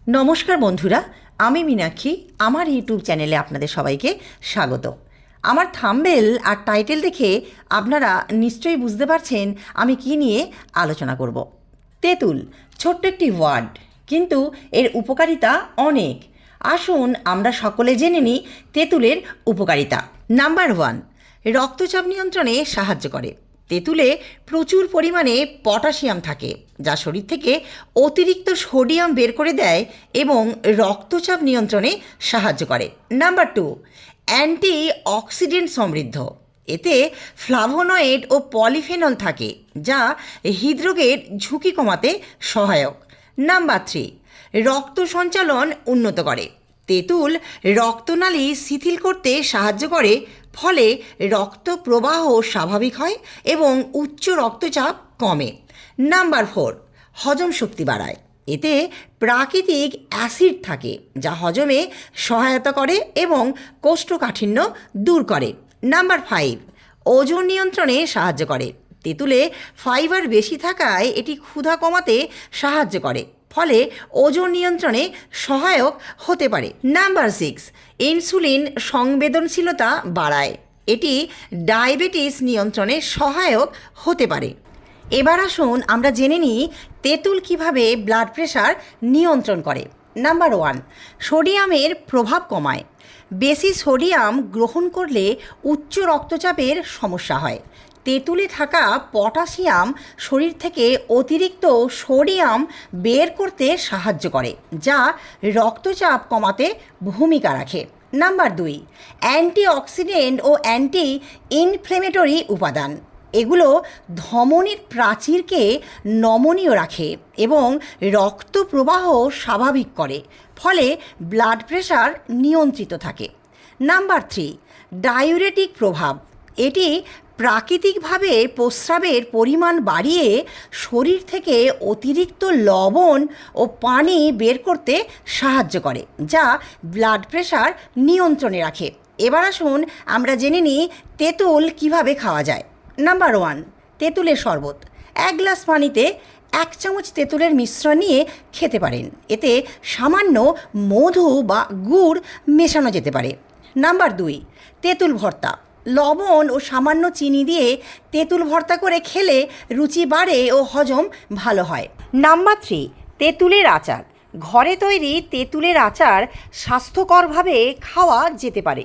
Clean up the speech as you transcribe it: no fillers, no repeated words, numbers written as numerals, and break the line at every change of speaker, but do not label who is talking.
নমস্কার বন্ধুরা, আমি মীনাক্ষী। আমার ইউটিউব চ্যানেলে আপনাদের সবাইকে স্বাগত। আমার থাম্বনেল আর টাইটেল দেখে আপনারা নিশ্চয়ই বুঝতে পারছেন আমি কি নিয়ে আলোচনা করব। তেঁতুল ছোট্ট একটি ওয়ার্ড, কিন্তু এর উপকারিতা অনেক। আসুন আমরা সকলে জেনে নিই তেঁতুলের উপকারিতা। নাম্বার 1, রক্তচাপ নিয়ন্ত্রণে সাহায্য করে। তেঁতুলে প্রচুর পরিমাণে পটাশিয়াম থাকে, যা শরীর থেকে অতিরিক্ত সোডিয়াম বের করে দেয় এবং রক্তচাপ নিয়ন্ত্রণে সাহায্য করে। নাম্বার 2, অ্যান্টি অক্সিডেন্ট সমৃদ্ধ। এতে ফ্লাভোনয়েড ও পলিফেনল থাকে, যা হৃদরোগের ঝুঁকি কমাতে সহায়ক। নাম্বার 3, রক্ত সঞ্চালন উন্নত করে। তেঁতুল রক্তনালী শিথিল করতে সাহায্য করে, ফলে রক্ত প্রবাহ স্বাভাবিক হয় এবং উচ্চ রক্তচাপ কমে। নাম্বার 4, হজম শক্তি বাড়ায়। এতে প্রাকৃতিক অ্যাসিড থাকে, যা হজমে সহায়তা করে এবং কোষ্ঠকাঠিন্য দূর করে। নাম্বার 5, ওজন নিয়ন্ত্রণে সাহায্য করে। তেঁতুলে ফাইবার বেশি থাকায় এটি ক্ষুধা কমাতে সাহায্য করে, ফলে ওজন নিয়ন্ত্রণে সহায়ক হতে পারে। নাম্বার 6, ইনসুলিন সংবেদনশীলতা বাড়ায়। এটি ডায়াবেটিস নিয়ন্ত্রণে সহায়ক হতে পারে। এবার আসুন আমরা জেনে নিই তেঁতুল কীভাবে ব্লাড প্রেশার নিয়ন্ত্রণ করে। নাম্বার 1, সোডিয়ামের প্রভাব কমায়। বেশি সোডিয়াম গ্রহণ করলে উচ্চ রক্তচাপের সমস্যা হয়। তেঁতুলে থাকা পটাশিয়াম শরীর থেকে অতিরিক্ত সোডিয়াম বের করতে সাহায্য করে, যা রক্তচাপ কমাতে ভূমিকা রাখে। নাম্বার 2, অ্যান্টিঅক্সিডেন্ট ও অ্যান্টি ইনফ্লেমেটরি উপাদান। এগুলো ধমনীর প্রাচীরকে নমনীয় রাখে এবং রক্ত প্রবাহ স্বাভাবিক করে, ফলে ব্লাড প্রেশার নিয়ন্ত্রিত থাকে। নাম্বার 3, ডায়ুরেটিক প্রভাব। এটি প্রাকৃতিকভাবে প্রস্রাবের পরিমাণ বাড়িয়ে শরীর থেকে অতিরিক্ত লবণ ও পানি বের করতে সাহায্য করে, যা ব্লাড প্রেশার নিয়ন্ত্রণে রাখে। এবার আসুন আমরা জেনে নিই তেঁতুল কিভাবে খাওয়া যায়। নাম্বার 1, তেঁতুলের শরবত। 1 গ্লাস পানিতে 1 চামচ তেঁতুলের মিশ্রণ নিয়ে খেতে পারেন। এতে সামান্য মধু বা গুড় মেশানো যেতে পারে। নাম্বার 2, তেঁতুল ভর্তা। লবণ ও সামান্য চিনি দিয়ে তেঁতুল ভর্তা করে খেলে রুচি বাড়ে ও হজম ভালো হয়। নাম্বার 3, তেঁতুলের আচার। ঘরে তৈরি তেঁতুলের আচার স্বাস্থ্যকরভাবে খাওয়া যেতে পারে।